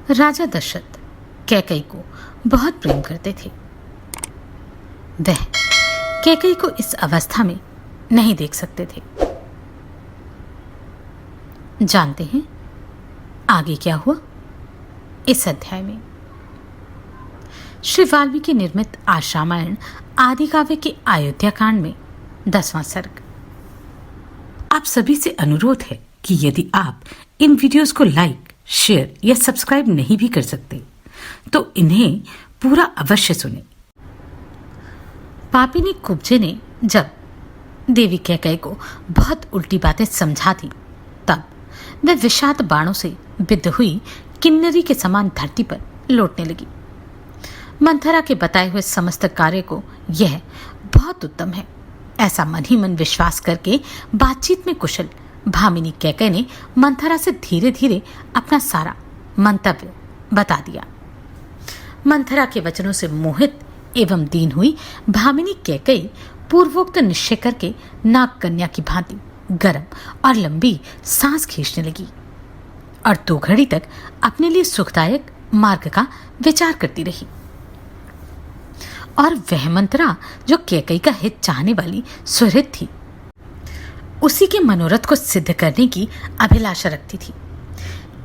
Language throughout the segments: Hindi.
राजा दशरथ कैकई को बहुत प्रेम करते थे। वह कैकई को इस अवस्था में नहीं देख सकते थे। जानते हैं आगे क्या हुआ इस अध्याय में। श्री वाल्मीकि निर्मित आश्रामायण आदि काव्य के अयोध्या कांड में 10वां सर्ग। आप सभी से अनुरोध है कि यदि आप इन वीडियोस को लाइक, शेयर या सब्सक्राइब नहीं भी कर सकते तो इन्हें पूरा अवश्य सुनें। पापिनी कुब्जे ने जब देवी कैकई को बहुत उल्टी बातें समझा दी तब वह विषाद बाणों से बिद्ध हुई किन्नरी के समान धरती पर लौटने लगी। मंथरा के बताए हुए समस्त कार्य को यह बहुत उत्तम है ऐसा मन ही मन विश्वास करके बातचीत में कुशल भामिनी कैकई ने मंथरा से धीरे धीरे अपना सारा मंतव्य बता दिया। मंथरा के वचनों से मोहित एवं दीन हुई भामिनी कैकई पूर्वोक्त निश्चय करके नाग कन्या की भांति गर्म और लंबी सांस खींचने लगी और 2 घड़ी तक अपने लिए सुखदायक मार्ग का विचार करती रही। और वह मंथरा जो कैकई का हित चाहने वाली सुहृद थी उसी के मनोरथ को सिद्ध करने की अभिलाषा रखती थी।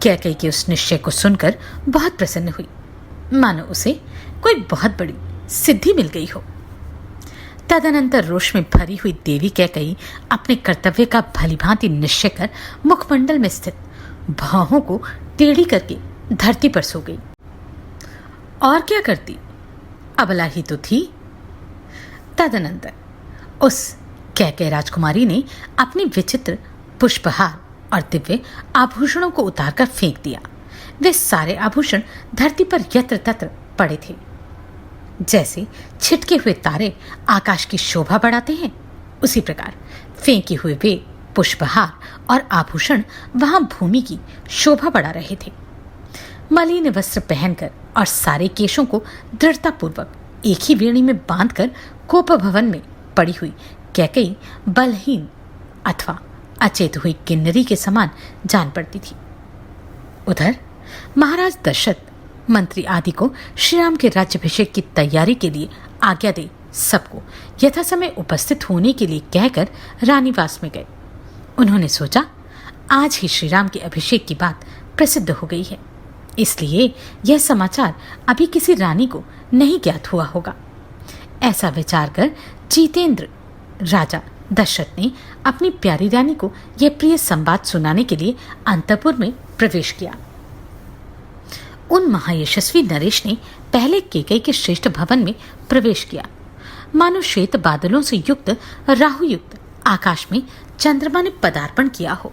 कैकई के उस निश्चय को सुनकर बहुत प्रसन्न हुई, मानो उसे कोई बहुत बड़ी सिद्धि मिल गई हो। तदनंतर रोष में भरी हुई देवी कैकई अपने कर्तव्य का भलीभांति निश्चय कर मुखमंडल में स्थित भौहों को टेढ़ी करके धरती पर सो गई। और क्या करती, अबला ही तो थी। तदनंतर उस कैकई राजकुमारी ने अपने विचित्र पुष्पहार और दिव्य आभूषणों को उतारकर फेंक दिया। वे सारे आभूषण धरती पर यत्र तत्र पड़े थे। जैसे छिटके हुए तारे आकाश की शोभा बढ़ाते हैं उसी प्रकार फेंके हुए वे पुष्पहार और आभूषण वहां भूमि की शोभा बढ़ा रहे थे। मलिन वस्त्र पहनकर और सारे केशों को दृढ़तापूर्वक एक ही वेणी में बांधकर कोप भवन में पड़ी हुई कैकई बलहीन अथवा अचेत हुई किन्नरी के समान जान पड़ती थी। उधर महाराज दशरथ मंत्री आदि को श्री राम के राज्याभिषेक की तैयारी के लिए आज्ञा दे सबको यथा समय उपस्थित होने के लिए कहकर रानीवास में गए। उन्होंने सोचा आज ही श्री राम के अभिषेक की बात प्रसिद्ध हो गई है, इसलिए यह समाचार अभी किसी रानी को नहीं ज्ञात हुआ होगा। ऐसा विचार कर जितेंद्र राजा दशरथ ने अपनी प्यारी रानी को यह प्रिय संवाद सुनाने के लिए अंतपुर में प्रवेश किया। उन महायशस्वी नरेश ने पहले कैकई के श्रेष्ठ भवन में प्रवेश किया। मानो श्वेत बादलों से युक्त राहुयुक्त आकाश में चंद्रमा ने पदार्पण किया हो।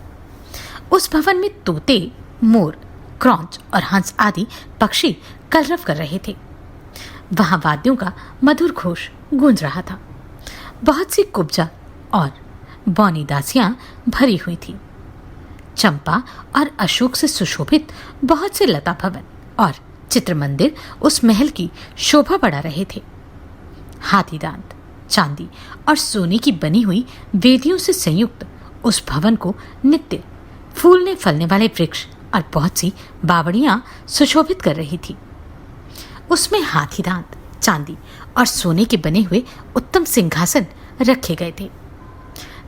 उस भवन में तोते, मोर, क्रौंच और हंस आदि पक्षी कलरव कर रहे थे। वहां वाद्यों का मधुर घोष गूंज रहा था। बहुत सी कुब्जा और बौनी दासियां भरी हुई थी। चंपा और अशोक से सुशोभित बहुत से लता भवन और चित्र मंदिर उस महल की शोभा बढ़ा रहे थे। हाथी दांत, चांदी और सोने की बनी हुई वेदियों से संयुक्त उस भवन को नित्य फूलने फलने वाले वृक्ष और बहुत सी बावड़ियां सुशोभित कर रही थी। उसमें हाथी दांत, चांदी और सोने के बने हुए उत्तम सिंहासन रखे गए थे।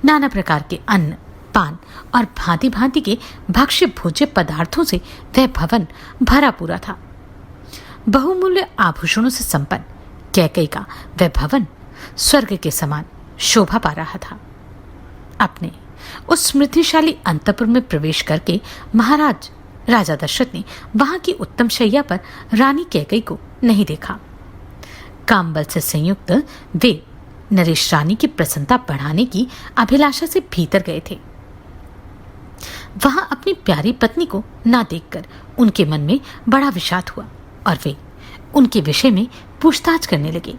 नाना प्रकार के अन्न, पान और भांति भांति के भक्ष्य भोज्य पदार्थों से वह भवन भरा पूरा था। बहुमूल्य आभूषणों से संपन्न कैकई का वह भवन स्वर्ग के समान शोभा पा रहा था। अपने उस समृद्धिशाली अंतपुर में प्रवेश करके महाराज राजा दशरथ ने वहां की उत्तम शैया पर रानी कैकई को नहीं देखा। कामबल से संयुक्त वे नरेश रानी की प्रसन्नता बढ़ाने की अभिलाषा से भीतर गए थे। वहां अपनी प्यारी पत्नी को ना देखकर उनके मन में बड़ा विषाद हुआ और वे उनके विषय में पूछताछ करने लगे।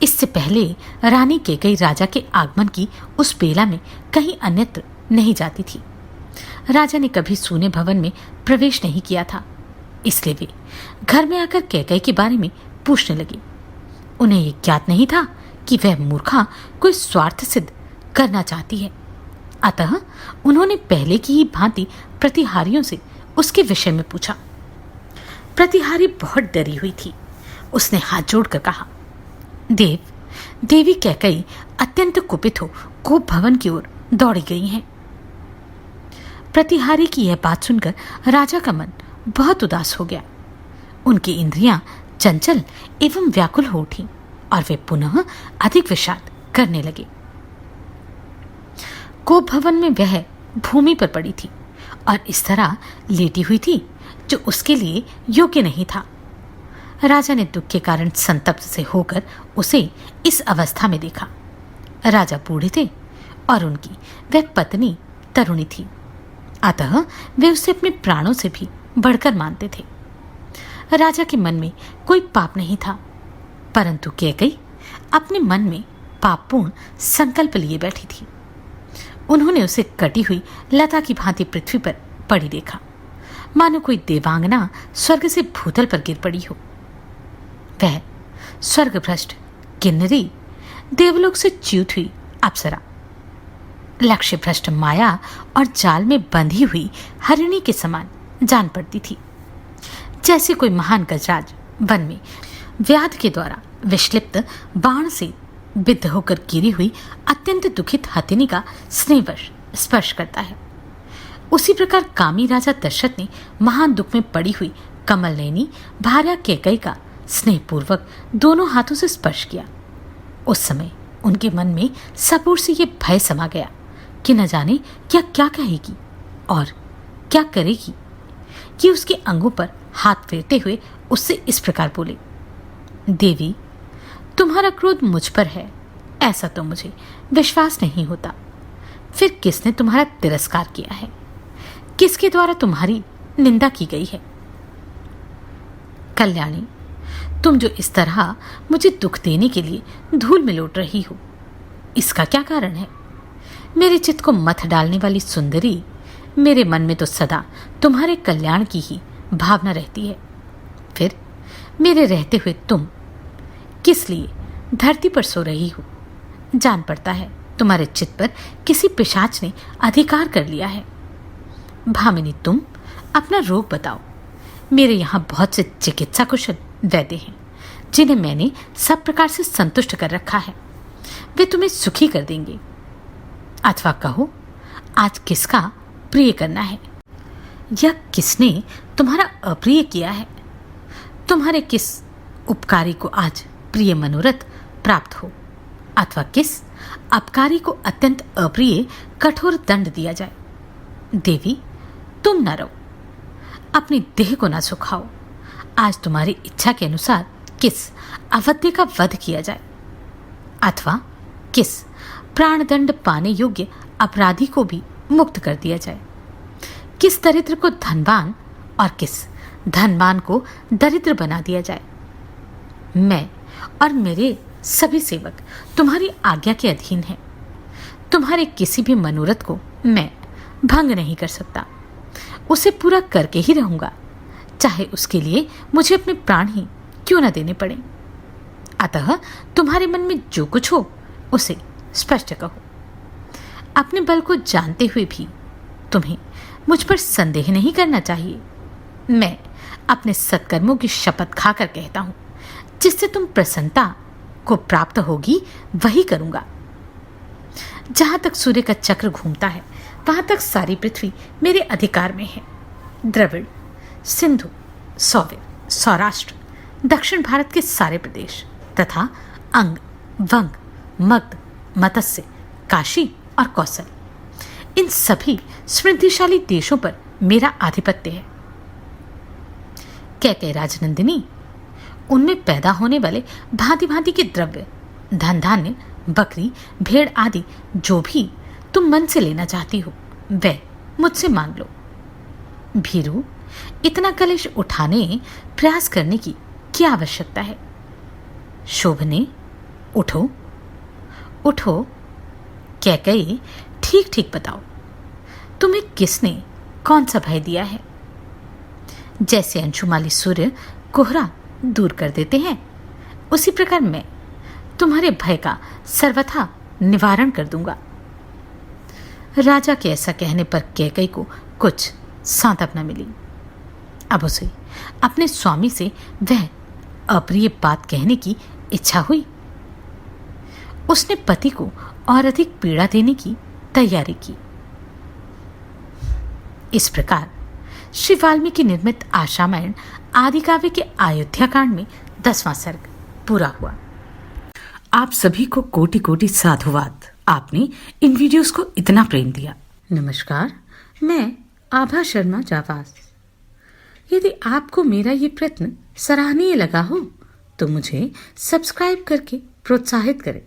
इससे पहले रानी कैकई राजा के आगमन की उस बेला में कहीं अन्यत्र नहीं जाती थी। राजा ने कभी सूने भवन में प्रवेश नहीं किया था, इसलिए वे घर में आकर कैकई के बारे में पूछने लगी। उन्हें ये ज्ञात नहीं था कि वह मूर्खा कोई स्वार्थ सिद्ध करना चाहती है। अतः उन्होंने पहले की ही भांति प्रतिहारियों से उसके विषय में पूछा। प्रतिहारी बहुत डरी हुई थी। उसने हाथ जोड़कर कहा, देवी कैकेयी अत्यंत कुपित हो कोप भवन की ओर दौड़ी गई हैं। प्रतिहारी की यह बात सुनकर राजा का मन बहुत उदास हो गया। उनकी इंद्रियां चंचल एवं व्याकुल हो उठी और वे पुनः अधिक विषाद करने लगे। कोप भवन में वह भूमि पर पड़ी थी और इस तरह लेटी हुई थी जो उसके लिए योग्य नहीं था। राजा ने दुख के कारण संतप्त से होकर उसे इस अवस्था में देखा। राजा बूढ़े थे और उनकी वह पत्नी तरुणी थी, अतः वे उसे अपने प्राणों से भी बढ़कर मानते थे। राजा के मन में कोई पाप नहीं था, परंतु कैकेयी अपने मन में पापपूर्ण संकल्प लिए बैठी थी। उन्होंने उसे कटी हुई लता की भांति पृथ्वी पर पड़ी देखा, मानो कोई देवांगना स्वर्ग से भूतल पर गिर पड़ी हो। वह स्वर्गभ्रष्ट किन्नरी, देवलोक से च्युत हुई अप्सरा, लक्ष्य भ्रष्ट माया और जाल में बंधी हुई हरिणी के समान जान पड़ती थी। जैसे कोई महान गजराज वन में व्याध के द्वारा विश्लिप्त बाण से बिद्ध होकर गिरी हुई अत्यंत दुखित हथिनी का स्नेहवश स्पर्श करता है, उसी प्रकार कामी राजा दशरथ ने महान दुख में पड़ी हुई कमल नयनी भार्या कैकेयी का स्नेहपूर्वक दोनों हाथों से स्पर्श किया। उस समय उनके मन में सपूर से ये भय समा गया कि न जाने क्या कहेगी और क्या करेगी, कि उसके अंगों पर हाथ फेरते हुए उससे इस प्रकार बोले, देवी, तुम्हारा क्रोध मुझ पर है ऐसा तो मुझे विश्वास नहीं होता। फिर किसने तुम्हारा तिरस्कार किया है? किसके द्वारा तुम्हारी निंदा की गई है? कल्याणी, तुम जो इस तरह मुझे दुख देने के लिए धूल में लौट रही हो, इसका क्या कारण है? मेरे चित्त को मथ डालने वाली सुंदरी, मेरे मन में तो सदा तुम्हारे कल्याण की ही भावना रहती है। फिर मेरे रहते हुए तुम किस लिए धरती पर सो रही हो? जान पड़ता है तुम्हारे चित्त पर किसी पिशाच ने अधिकार कर लिया है। भामिनी, तुम अपना रोग बताओ। मेरे यहाँ बहुत से चिकित्सा कुशल वैद्य हैं जिन्हें मैंने सब प्रकार से संतुष्ट कर रखा है। वे तुम्हें सुखी कर देंगे। अथवा कहो, आज किसका प्रिय करना है या किसने तुम्हारा अप्रिय किया है? तुम्हारे किस उपकारी को आज प्रिय मनोरथ प्राप्त हो, अथवा किस अपकारी को अत्यंत अप्रिय कठोर दंड दिया जाए। देवी, तुम न रहो, अपनी देह को न सुखाओ। आज तुम्हारी इच्छा के अनुसार किस अवध्य का वध किया जाए, अथवा किस प्राणदंड पाने योग्य अपराधी को भी मुक्त कर दिया जाए। किस दरिद्र को धनवान और किस धनवान को दरिद्र बना दिया जाए। मैं और मेरे सभी सेवक तुम्हारी आज्ञा के अधीन हैं। तुम्हारे किसी भी मनोरथ को मैं भंग नहीं कर सकता, उसे पूरा करके ही रहूंगा, चाहे उसके लिए मुझे अपने प्राण ही क्यों न देने पड़े। अतः तुम्हारे मन में जो कुछ हो उसे स्पष्ट कहो। अपने बल को जानते हुए भी तुम्हें मुझ पर संदेह नहीं करना चाहिए। मैं अपने सत्कर्मों की शपथ खाकर कहता हूं, जिससे तुम प्रसन्नता को प्राप्त होगी वही करूंगा। जहां तक सूर्य का चक्र घूमता है वहां तक सारी पृथ्वी मेरे अधिकार में है। द्रविड़, सिंधु, सौवीर, सौराष्ट्र, दक्षिण भारत के सारे प्रदेश तथा अंग, वंग, मगध, मत्स्य, काशी और कौशल, इन सभी समृद्धिशाली देशों पर मेरा आधिपत्य है। कैकेयी राजनंदिनी, उनमें पैदा होने वाले भांति भांति के द्रव्य, धन धान्य, बकरी, भेड़ आदि जो भी तुम मन से लेना चाहती हो वह मुझसे मांग लो। भीरू, इतना कलेश उठाने प्रयास करने की क्या आवश्यकता है? शोभने, उठो उठो। कैकेयी, ठीक ठीक बताओ, तुम्हें किसने कौन सा भय दिया है? जैसे अंशुमाली सूर्य कोहरा दूर कर देते हैं, उसी प्रकार मैं तुम्हारे भय का सर्वथा निवारण कर दूंगा। राजा के ऐसा कहने पर कैकेयी को कुछ सांत्वना मिली। अब उसे अपने स्वामी से वह अप्रिय बात कहने की इच्छा हुई। उसने पति को और अधिक पीड़ा देने की तैयारी की। इस प्रकार श्री वाल्मीकि निर्मित आशामयण आदि काव्य के अयोध्या कांड में 10वां सर्ग पूरा हुआ। आप सभी को कोटि कोटि साधुवाद। आपने इन वीडियोस को इतना प्रेम दिया। नमस्कार, मैं आभा शर्मा जावास। यदि आपको मेरा ये प्रयत्न सराहनीय लगा हो तो मुझे सब्सक्राइब करके प्रोत्साहित करें।